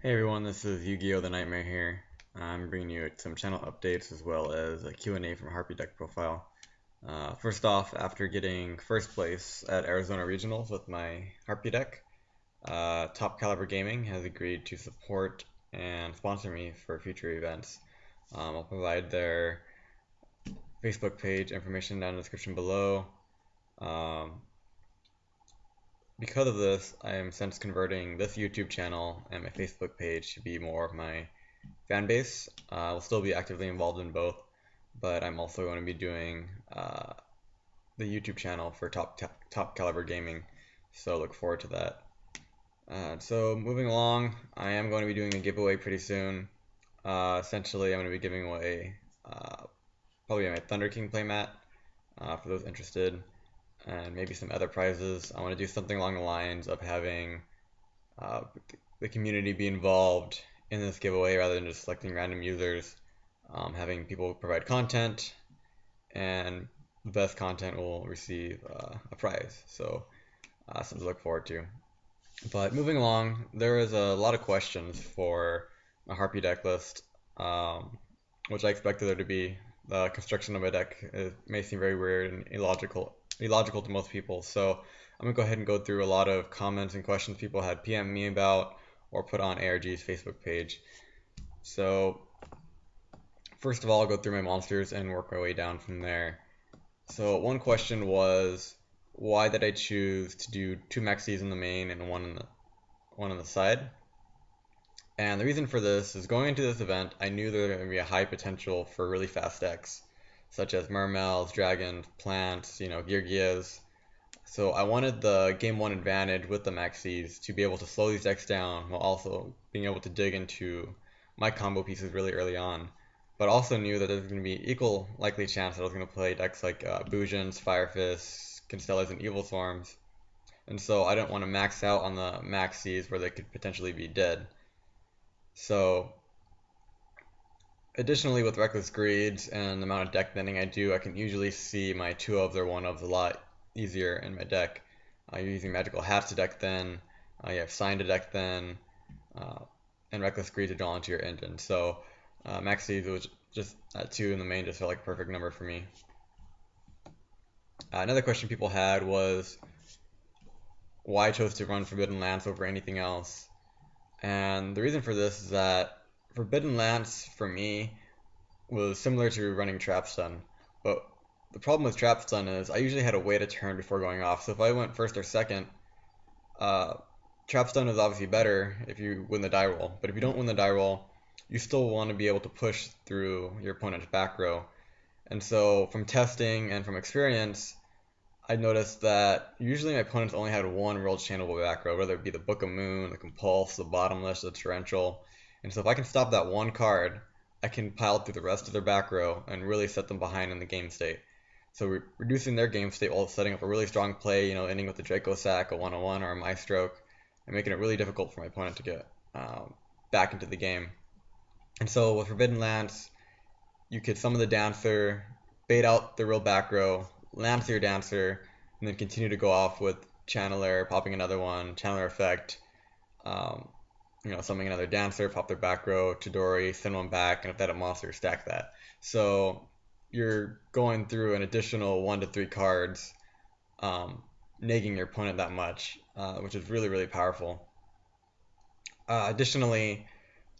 Hey everyone, this is YuGiOhTheNightmare here. I'm bringing you some channel updates as well as a Q&A from Harpie deck profile. First off, after getting first place at Arizona Regionals with my Harpie deck, Top Caliber Gaming has agreed to support and sponsor me for future events. I'll provide their Facebook page information down in the description below. Because of this, I am since converting this YouTube channel and my Facebook page to be more of my fan base. I'll still be actively involved in both, but I'm also going to be doing the YouTube channel for Top Caliber Gaming, so look forward to that. So moving along, I am going to be doing a giveaway pretty soon. Essentially, I'm going to be giving away probably my Thunder King playmat for those interested, and maybe some other prizes. I want to do something along the lines of having uh, the community be involved in this giveaway rather than just selecting random users. Having people provide content, and the best content will receive a prize. So something to look forward to. But moving along, there is a lot of questions for a Harpie deck list, which I expected there to be. The construction of my deck may seem very weird and illogical to most people. So I'm gonna go ahead and go through a lot of comments and questions people had PM me about or put on ARG's Facebook page. So first of all, I'll go through my monsters and work my way down from there. So one question was, why did I choose to do two maxis in the main and one on the side? And the reason for this is going into this event, I knew there was going to be a high potential for really fast decks, such as mermails, dragons, plants, geargias. So I wanted the game one advantage with the maxis to be able to slow these decks down while also being able to dig into my combo pieces really early on. But also knew that there's going to be equal likely chance that I was going to play decks like bujins, firefists, constellars, and evilswarms. And so I didn't want to max out on the maxis where they could potentially be dead. So additionally, with reckless greeds and the amount of deck bending I do, I can usually see my two ofs or one ofs a lot easier in my deck. You're using magical hats to deck then, you have sign to deck then, and reckless greed to draw into your engine. So maxis was just at 2 in the main just felt like a perfect number for me. Another question people had was why I chose to run Forbidden Lance over anything else. And the reason for this is that Forbidden Lance for me was similar to running Trap Stun, but the problem with Trap Stun is I usually had to wait a turn before going off. So if I went first or second, Trap Stun is obviously better if you win the die roll. But if you don't win the die roll, you still want to be able to push through your opponent's back row. And so from testing and from experience, I noticed that usually my opponents only had one real channeable back row, whether it be the Book of Moon, the Compulse, the Bottomless, the Torrential. And so if I can stop that one card, I can pile through the rest of their back row and really set them behind in the game state. So reducing their game state while setting up a really strong play, ending with a Draco Sack, a 101, or a Maestroke, and making it really difficult for my opponent to get back into the game. And so with Forbidden Lance, you could summon the Dancer, bait out the real back row, Lance your Dancer, and then continue to go off with Channeler, popping another one, Channeler Effect, summoning another Dancer, pop their back row, Chidori, send one back, and if they had a monster, stack that. So you're going through an additional 1 to 3 cards, nagging your opponent that much, which is really, really powerful. Additionally,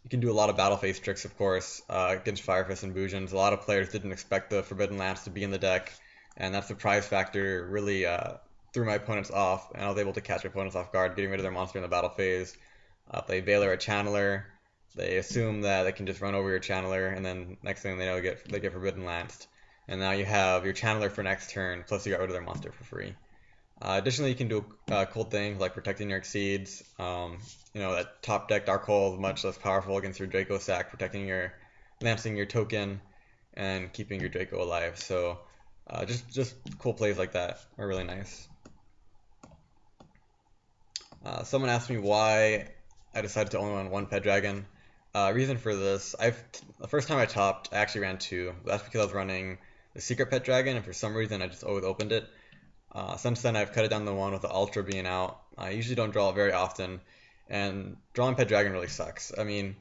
you can do a lot of battle phase tricks, of course, against Firefists and Bujins. A lot of players didn't expect the Forbidden Lance to be in the deck, and that surprise factor really threw my opponents off, and I was able to catch my opponents off guard, getting rid of their monster in the battle phase. If they Veiler a Channeler, they assume that they can just run over your Channeler, and then next thing they know, they get Forbidden Lanced. And now you have your Channeler for next turn, plus you got rid of their monster for free. Additionally, you can do cool things like protecting your Exceeds. That top deck Dark Hole is much less powerful against your Draco Sack, lancing your token, and keeping your Draco alive. So just cool plays like that are really nice. Someone asked me why I decided to only run one pet dragon. Reason for this, the first time I topped, I actually ran 2. That's because I was running the secret pet dragon, and for some reason I just always opened it. Since then, I've cut it down to 1 with the Ultra being out. I usually don't draw it very often, And drawing pet dragon really sucks. I mean,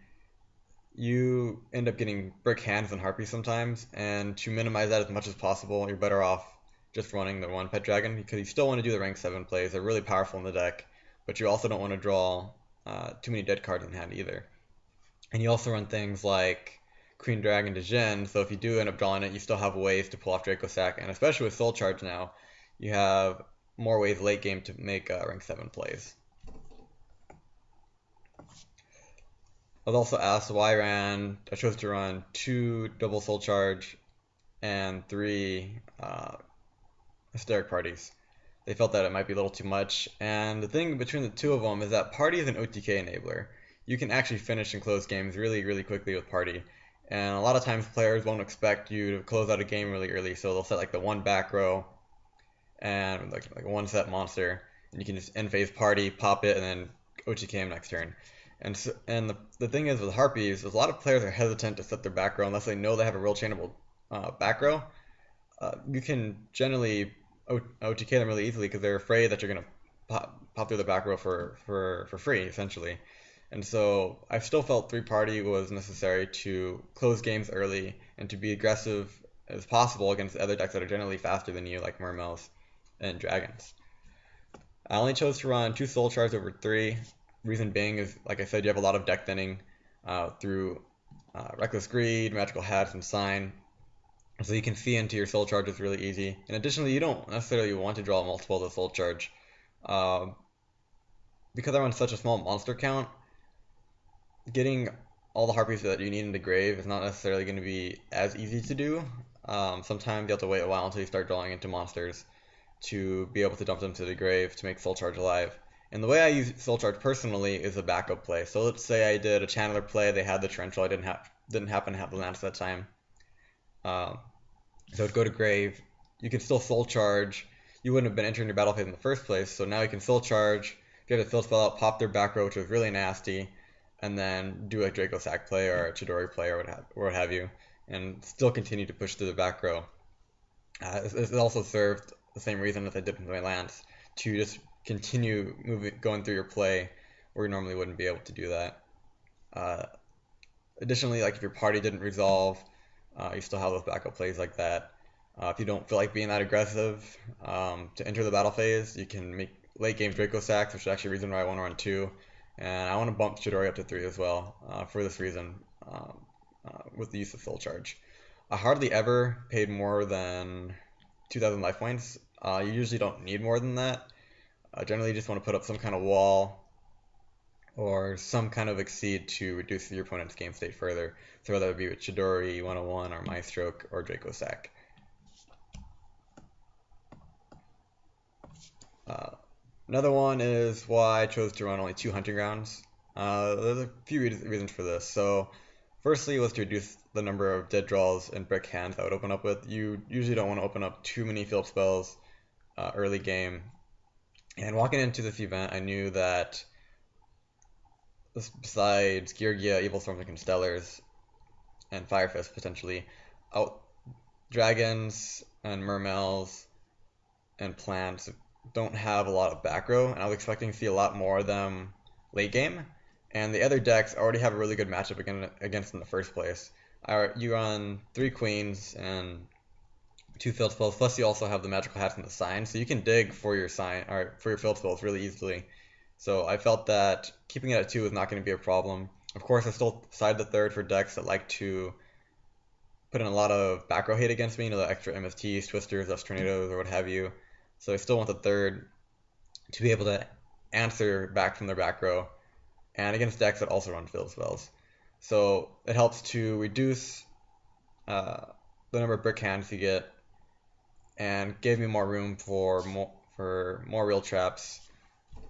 you end up getting brick hands and harpies sometimes, and to minimize that as much as possible, you're better off just running the one pet dragon because you still want to do the rank 7 plays. They're really powerful in the deck, but you also don't want to draw too many dead cards in hand either. And you also run things like Queen Dragon to Jin, so if you do end up drawing it, you still have ways to pull off Draco Sack, and especially with Soul Charge now, you have more ways late game to make rank 7 plays. I was also asked why I chose to run 2 double Soul Charge and 3 Hysteric Parties. They felt that it might be a little too much, and the thing between the two of them is that Party is an OTK enabler. You can actually finish and close games really, really quickly with Party, and a lot of times players won't expect you to close out a game really early, so they'll set like the one back row and like one set monster, and you can just end phase Party, pop it, and then OTK him next turn. And the thing is with Harpies, a lot of players are hesitant to set their back row unless they know they have a real chainable back row. You can generally OTK them really easily because they're afraid that you're going to pop through the back row for free, essentially. And so I still felt 3-party was necessary to close games early and to be aggressive as possible against other decks that are generally faster than you, like mermails and dragons. I only chose to run 2 soul charge over 3. Reason being is, like I said, you have a lot of deck thinning through Reckless Greed, Magical Hats, and Sign. So you can fee into your soul charges really easy. And additionally, you don't necessarily want to draw multiple of the soul charge. Because I run such a small monster count, getting all the harpies that you need in the grave is not necessarily going to be as easy to do. Sometimes you have to wait a while until you start drawing into monsters to be able to dump them to the grave to make soul charge alive. And the way I use Soul Charge personally is a backup play. So let's say I did a Channeler play, they had the Torrential, I didn't happen to have the Lance at that time. So I'd go to Grave, you could still Soul Charge, you wouldn't have been entering your battle phase in the first place, so now you can Soul Charge, get a field spell out, pop their back row, which was really nasty, and then do a Draco Sack play or a Chidori play or what have you, and still continue to push through the back row. It also served the same reason as I did with my Lance, to just continue going through your play where you normally wouldn't be able to do that. Additionally, like if your party didn't resolve, you still have those backup plays like that. If you don't feel like being that aggressive to enter the battle phase, you can make late game Draco Sacks, which is actually a reason why I want to run 2. And I want to bump Chidori up to 3 as well for this reason with the use of Soul Charge. I hardly ever paid more than 2,000 life points. You usually don't need more than that. Generally, you just want to put up some kind of wall or some kind of exceed to reduce your opponent's game state further. So whether it be with Chidori, 101, or Maestroke, or Draco Sack. Another one is why I chose to run only 2 hunting grounds. There's a few reasons for this. So firstly was to reduce the number of dead draws and brick hands I would open up with. You usually don't want to open up too many field spells early game. And walking into this event, I knew that besides Geargia, evilswarms, and constellars, and Firefist potentially, dragons and mermails and plants don't have a lot of back row, and I was expecting to see a lot more of them late game. And the other decks already have a really good matchup against in the first place. You run 3 queens and 2 field spells, plus you also have the magical hats and the sign, so you can dig for your sign or for your field spells really easily. So I felt that keeping it at 2 is not going to be a problem. Of course, I still side the 3rd for decks that like to put in a lot of back row hate against me, the extra MSTs, twisters, dust tornadoes, or what have you. So I still want the 3rd to be able to answer back from their back row, and against decks that also run field spells. So it helps to reduce the number of brick hands you get, and gave me more room for more real traps,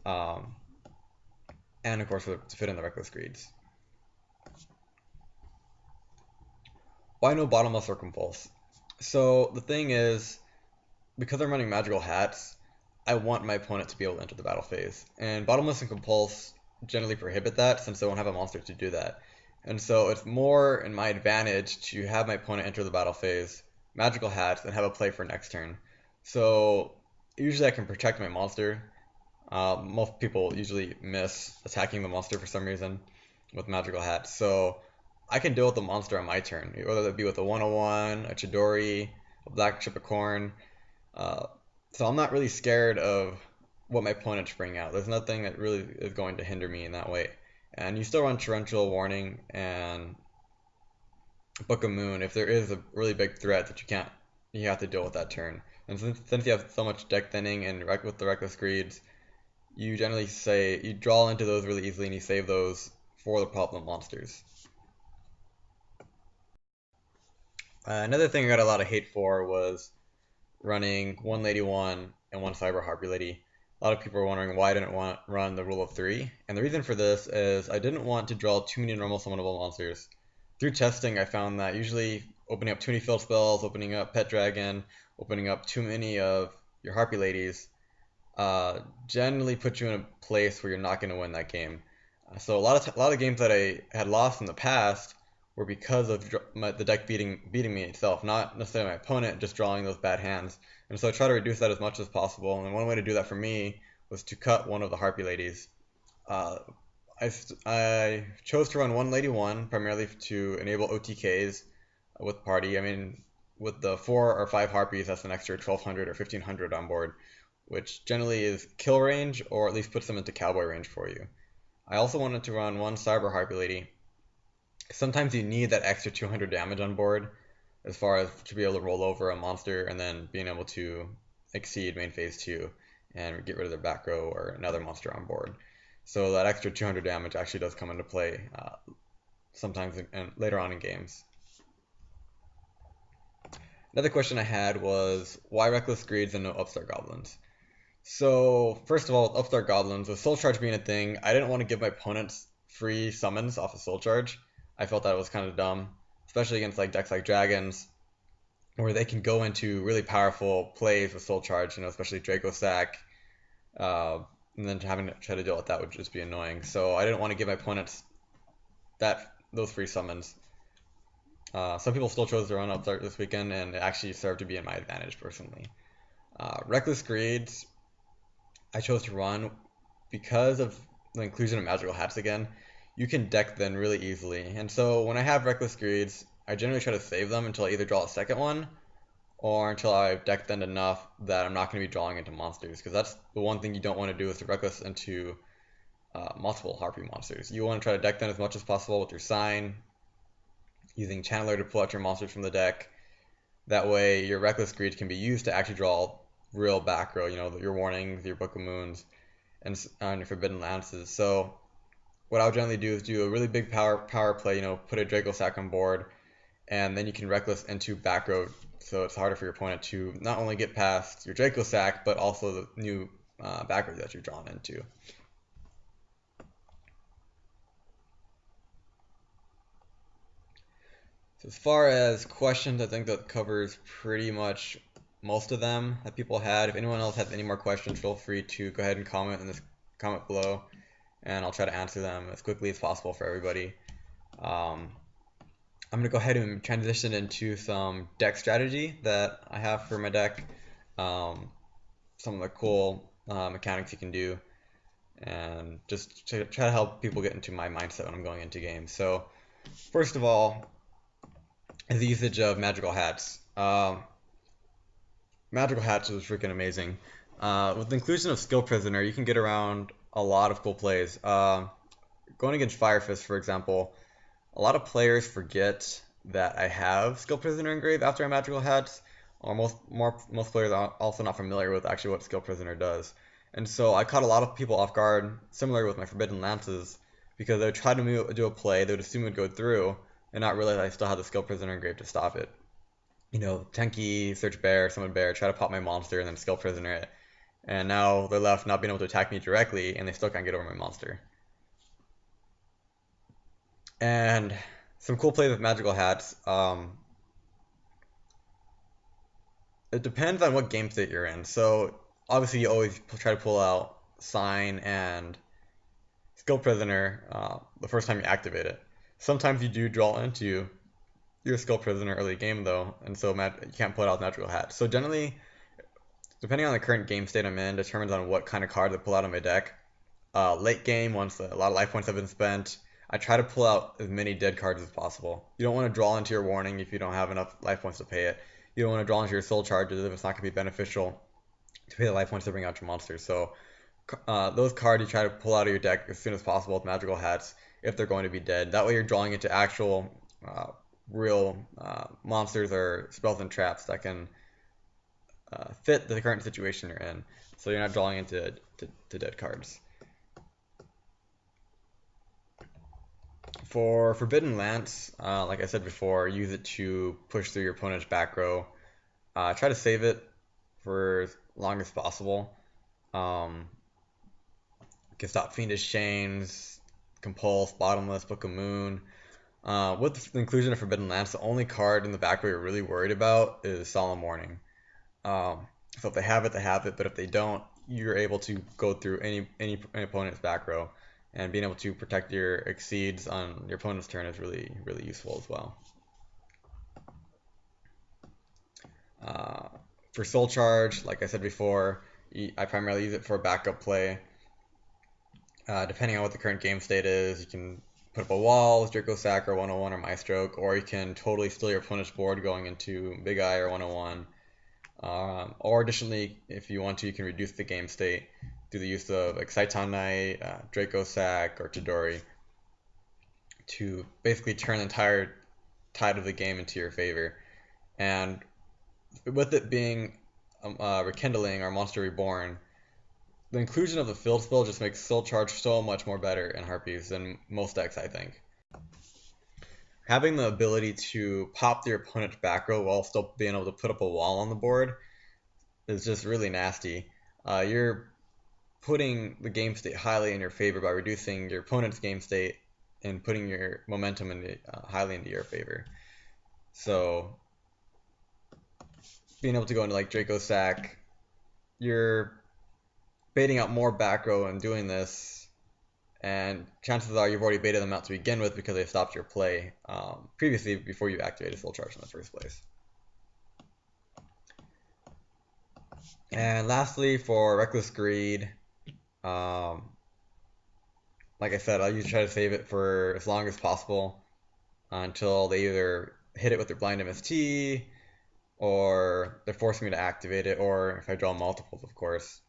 and of course to fit in the Reckless Greeds. Why no Bottomless or Compulse? So the thing is, because I'm running Magical Hats, I want my opponent to be able to enter the battle phase, and Bottomless and Compulse generally prohibit that since they won't have a monster to do that. And so it's more in my advantage to have my opponent enter the battle phase, Magical Hats, and have a play for next turn. So usually I can protect my monster Most people usually miss attacking the monster for some reason with magical hats. So I can deal with the monster on my turn, whether it be with a 101, a Chidori, a black chip of corn. Uh, so I'm not really scared of what my opponents bring out. There's nothing that really is going to hinder me in that way. And you still run Torrential Warning and Book of Moon if there is a really big threat that you have to deal with that turn. And since you have so much deck thinning and with the Reckless Greeds, you generally say you draw into those really easily and you save those for the problem monsters. Another thing I got a lot of hate for was running one Lady 1 and one Cyber Harpy Lady. A lot of people are wondering why I didn't want run the rule of 3. And the reason for this is I didn't want to draw too many normal summonable monsters. Through testing, I found that usually opening up too many field spells, opening up Pet Dragon, opening up too many of your Harpy Ladies generally puts you in a place where you're not going to win that game. So a lot of games that I had lost in the past were because of the deck beating me itself, not necessarily my opponent, just drawing those bad hands. And so I try to reduce that as much as possible. And one way to do that for me was to cut one of the Harpy Ladies. Uh, I chose to run one Lady 1 primarily to enable OTKs with party. I mean, with the 4 or 5 Harpies, that's an extra 1200 or 1500 on board, which generally is kill range or at least puts them into cowboy range for you. I also wanted to run one Cyber Harpy Lady. Sometimes you need that extra 200 damage on board as far as to be able to roll over a monster and then being able to exceed main phase 2 and get rid of their back row or another monster on board. So that extra 200 damage actually does come into play sometimes later on in games. Another question I had was why Reckless Greeds and no Upstart Goblins? So first of all, with Upstart Goblins, with Soul Charge being a thing, I didn't want to give my opponents free summons off of Soul Charge. I felt that was kind of dumb, especially against like decks like Dragons, where they can go into really powerful plays with Soul Charge, especially Draco Sack, and then having to try to deal with that would just be annoying. So I didn't want to give my opponents those free summons. Some people still chose to run Upstart this weekend, and it actually served to be in my advantage personally. Reckless Greeds, I chose to run because of the inclusion of magical hats again. You can deck them really easily, and so when I have Reckless Greeds, I generally try to save them until I either draw a second one or until I've decked them enough that I'm not going to be drawing into monsters, because that's the one thing you don't want to do is to Reckless into multiple Harpy monsters. You want to try to deck them as much as possible with your sign, using Channeler to pull out your monsters from the deck. That way your Reckless Greed can be used to actually draw real back row, your Warnings, your Book of Moons, and your Forbidden Lances. So what I would generally do is do a really big power play, put a Draco Sack on board, and then you can Reckless into back row, so it's harder for your opponent to not only get past your Draco Sack, but also the new back row that you're drawn into. So as far as questions, I think that covers pretty much most of them that people had. If anyone else has any more questions, feel free to go ahead and comment in this comment below, and I'll try to answer them as quickly as possible for everybody. I'm going to go ahead and transition into some deck strategy that I have for my deck, some of the cool mechanics you can do, and just to try to help people get into my mindset when I'm going into games. So first of all is the usage of magical hats. Magical hats is freaking amazing. With the inclusion of Skill Prisoner, you can get around a lot of cool plays. Going against Fire Fist, for example, a lot of players forget that I have Skill Prisoner engraved after a magical hat, or most players are also not familiar with actually what Skill Prisoner does. And so I caught a lot of people off guard, similar with my Forbidden Lances, because they would try to do a play, they would assume it would go through, and not realize I still had the Skill Prisoner engraved to stop it. Tenki, Search Bear, Summon Bear, try to pop my monster, and then Skill Prisoner it. And now they're left not being able to attack me directly, and they still can't get over my monster. And some cool plays with magical hats. It depends on what game state you're in. So obviously you always try to pull out Sign and Skill Prisoner the first time you activate it. Sometimes you do draw into your Skill Prisoner early game though, and so you can't pull it out with magical hat. So generally, depending on the current game state I'm in, determines on what kind of card to pull out of my deck. Late game, once a lot of life points have been spent, I try to pull out as many dead cards as possible. You don't want to draw into your warning if you don't have enough life points to pay it. You don't want to draw into your soul charges if it's not going to be beneficial to pay the life points to bring out your monsters. So those cards you try to pull out of your deck as soon as possible with magical hats if they're going to be dead. That way you're drawing into actual real monsters or spells and traps that can fit the current situation you're in. So you're not drawing into dead cards. For Forbidden Lance, like I said before, use it to push through your opponent's back row. Try to save it for as long as possible. You can stop Fiendish Chains, Compulse, Bottomless, Book of Moon. With the inclusion of Forbidden Lance, the only card in the back row you're really worried about is Solemn Warning. So if they have it, they have it, but if they don't, you're able to go through any opponent's back row, and being able to protect your exceeds on your opponent's turn is really useful as well. For Soul Charge, like I said before, I primarily use it for backup play. Depending on what the current game state is, you can put up a wall with Draco Sack or 101 or Maestroke, or you can totally steal your opponent's board going into Big Eye or 101. Or additionally, if you want to, you can reduce the game state through the use of Exciton Knight, Draco Sack, or Chidori to basically turn the entire tide of the game into your favor. And with it being Rekindling or Monster Reborn, the inclusion of the field spell just makes Soul Charge so much more better in Harpies than most decks, I think. Having the ability to pop your opponent's back row while still being able to put up a wall on the board is just really nasty. You're putting the game state highly in your favor by reducing your opponent's game state and putting your momentum highly into your favor. So being able to go into like Draco Sack, you're baiting out more back row and doing this, and chances are you've already baited them out to begin with because they stopped your play previously before you activated Soul Charge in the first place. And lastly, for Reckless Greed, like I said, I usually try to save it for as long as possible until they either hit it with their blind MST, or they're forcing me to activate it, or if I draw multiples, of course.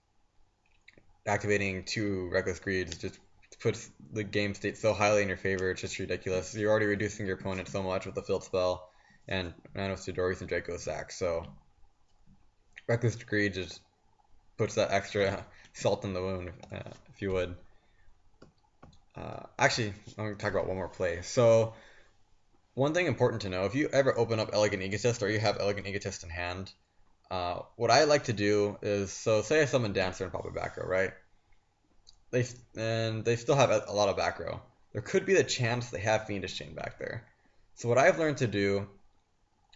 Activating 2 Reckless Greeds just puts the game state so highly in your favor, it's just ridiculous. You're already reducing your opponent so much with the field spell and Manos Doris and Draco Sack, so Reckless Greed just puts that extra salt in the wound, if you would. Actually, I'm going to talk about one more play. So, one thing important to know, if you ever open up Elegant Egotist or you have Elegant Egotist in hand, what I like to do is, so say I summon Dancer and pop a back row, right? They still have a lot of back row. There could be the chance they have Fiendish Chain back there. So what I've learned to do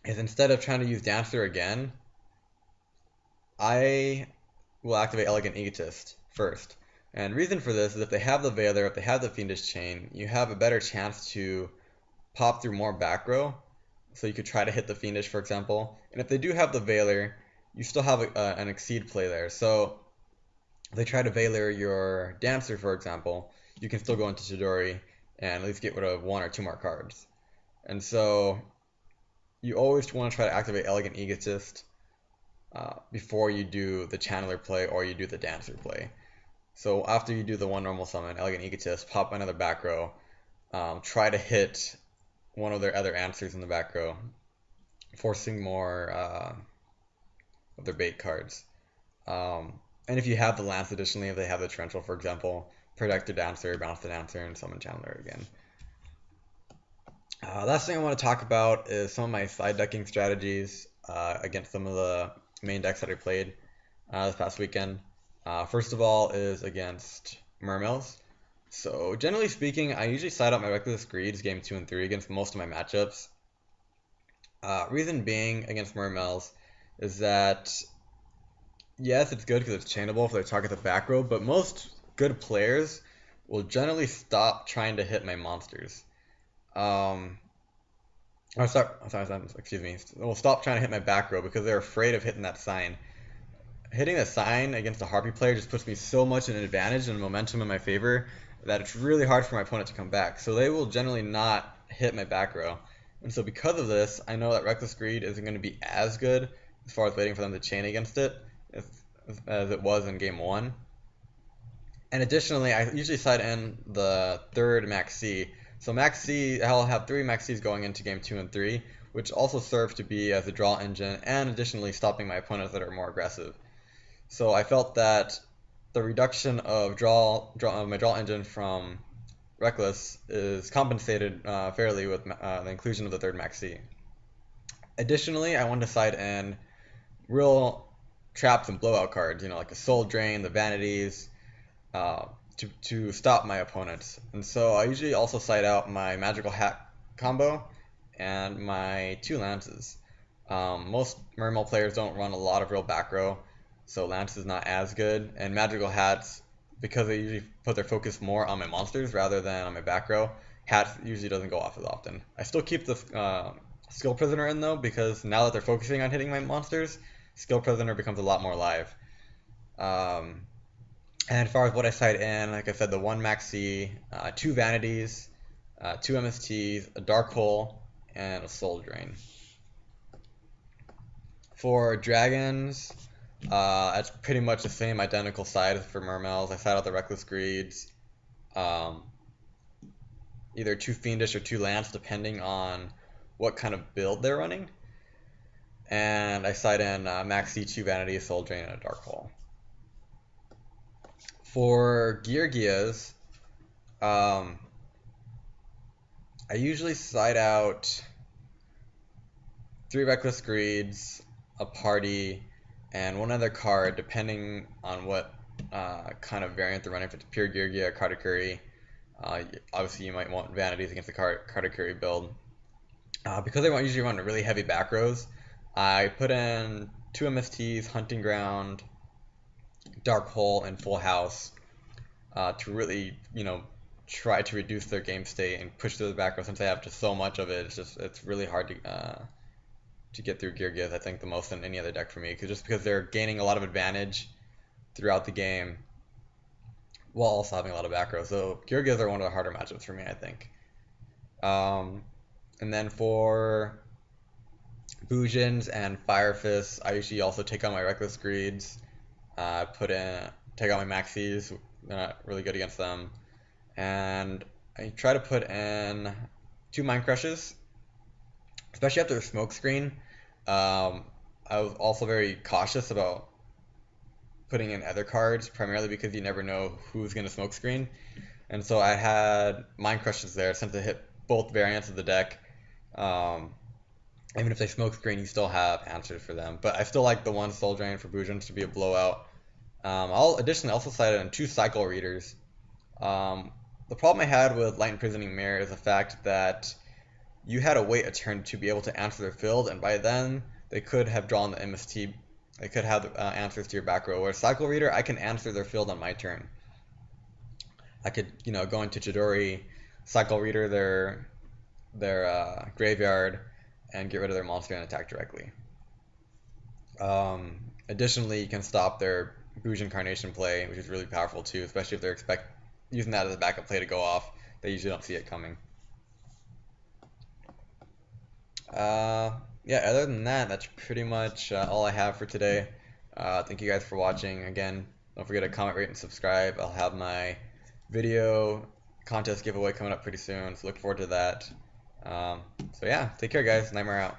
is, instead of trying to use Dancer again, I will activate Elegant Egotist first. And reason for this is, if they have the Veiler, if they have the Fiendish Chain, you have a better chance to pop through more back row. So you could try to hit the Fiendish, for example. And if they do have the Veiler, you still have an Exceed play there. So if they try to Veiler your Dancer, for example, you can still go into Chidori and at least get rid of 1 or 2 more cards. And so you always want to try to activate Elegant Egotist before you do the Channeler play or you do the Dancer play. So after you do the 1 normal summon, Elegant Egotist, pop another back row, try to hit one of their other answers in the back row, forcing more of their bait cards. And if you have the Lance, additionally, if they have the Torrential, for example, protect the Dancer, bounce the Dancer, and summon Channeler again. Last thing I want to talk about is some of my side decking strategies against some of the main decks that I played this past weekend. First of all is against mermails. So generally speaking, I usually side out my Reckless Greeds game 2 and 3 against most of my matchups. Reason being against mermails is that, yes, it's good because it's chainable if they target the back row, but most good players will generally stop trying to hit my monsters. Excuse me. Will stop trying to hit my back row because they're afraid of hitting that sign. hitting a sign against a Harpie player just puts me so much in an advantage and momentum in my favor that it's really hard for my opponent to come back. So they will generally not hit my back row. And so because of this, I know that Reckless Greed isn't going to be as good as far as waiting for them to chain against it as it was in game 1. And additionally, I usually side in the third Max C. So Max C, I'll have 3 Max Cs going into game 2 and 3, which also serve to be as a draw engine and additionally stopping my opponents that are more aggressive. So I felt that the reduction of my draw engine from Reckless is compensated fairly with the inclusion of the third Max C. Additionally, I wanted to side in real traps and blowout cards, like the Soul Drain, the Vanities, to stop my opponents. And so I usually also side out my Magical Hat combo and my 2 Lances. Most mermail players don't run a lot of real back row, so Lance is not as good. And Magical Hats, because they usually put their focus more on my monsters rather than on my back row, Hats usually doesn't go off as often. I still keep the Skill Prisoner in though, because now that they're focusing on hitting my monsters, Skill Prisoner becomes a lot more live. And as far as what I side in, like I said, the 1 Max C, 2 Vanities, 2 MSTs, a Dark Hole, and a Soul Drain. For Dragons, it's pretty much the same identical side as for Mermails. I side out the Reckless Greeds, either 2 Fiendish or 2 Lance, depending on what kind of build they're running. And I side in Max C, 2 Vanity, Soul Drain, and a Dark Hole. For geargias, I usually side out 3 Reckless Greeds, a Party, and 1 other card, depending on what kind of variant they're running. If it's pure Geargia or Katakuri, obviously you might want Vanities against the Katakuri build. Because I usually run really heavy back rows, I put in 2 MSTs, Hunting Ground, Dark Hole, and Full House to really, try to reduce their game state and push through the back row. Since I have just so much of it, it's really hard to get through Geargias, I think, the most than any other deck for me, because they're gaining a lot of advantage throughout the game while also having a lot of back row. So Geargias are one of the harder matchups for me, I think. And then for Bujins and Fire Fists, I usually also take on my Reckless Greeds, take out my Maxis, they're not really good against them, and I try to put in 2 Mind Crushes, especially after the smoke screen. I was also very cautious about putting in other cards, primarily because you never know who's going to smoke screen. And so I had Mind Crushes there, since it hit both variants of the deck. Even if they smoke screen, you still have answers for them. But I still like the 1 Soul Drain for Bujins to be a blowout. I'll additionally also cite in 2 Cycle Readers. The problem I had with Light Imprisoning Mirror is the fact that you had to wait a turn to be able to answer their field, and by then they could have drawn the MST. They could have answers to your back row. Whereas Cycle Reader, I can answer their field on my turn. I could, go into Chidori, Cycle Reader their graveyard, and get rid of their monster and attack directly. Additionally, you can stop their Bujin Carnation play, which is really powerful too, especially if they're using that as a backup play to go off. They usually don't see it coming. Yeah, other than that, that's pretty much all I have for today. Thank you guys for watching. Again, don't forget to comment, rate, and subscribe. I'll have my video contest giveaway coming up pretty soon, so look forward to that. So yeah, take care guys. Nightmare out.